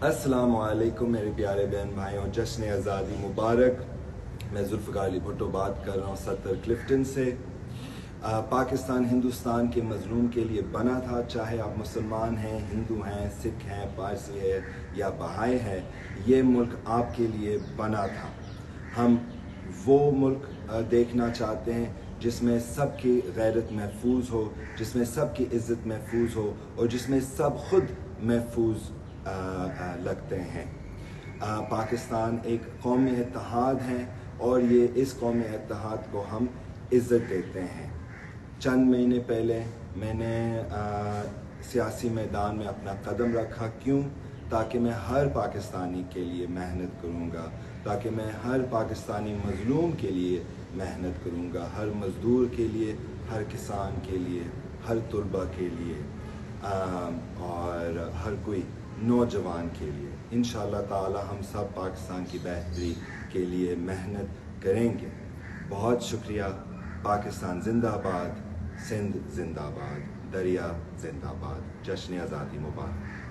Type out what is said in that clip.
السلام علیکم میرے پیارے بہن بھائیوں، جشن آزادی مبارک۔ میں ذوالفقار علی بھٹو بات کر رہا ہوں 70 کلفٹن سے۔ پاکستان ہندوستان کے مظلوم کے لیے بنا تھا، چاہے آپ مسلمان ہیں، ہندو ہیں، سکھ ہیں، پارسی ہے یا بہائی ہیں، یہ ملک آپ کے لیے بنا تھا۔ ہم وہ ملک دیکھنا چاہتے ہیں جس میں سب کی غیرت محفوظ ہو، جس میں سب کی عزت محفوظ ہو اور جس میں سب خود محفوظ لگتے ہیں۔ پاکستان ایک قومی اتحاد ہے اور یہ اس قومی اتحاد کو ہم عزت دیتے ہیں۔ چند مہینے پہلے میں نے سیاسی میدان میں اپنا قدم رکھا، کیوں؟ تاکہ میں ہر پاکستانی کے لیے محنت کروں گا، تاکہ میں ہر پاکستانی مظلوم کے لیے محنت کروں گا، ہر مزدور کے لیے، ہر کسان کے لیے، ہر طلبہ کے لیے اور ہر کوئی نوجوان کے لیے۔ انشاءاللہ تعالی ہم سب پاکستان کی بہتری کے لیے محنت کریں گے۔ بہت شکریہ۔ پاکستان زندہ باد، سندھ زندہ باد، دریا زندہ باد۔ جشن آزادی مبارک۔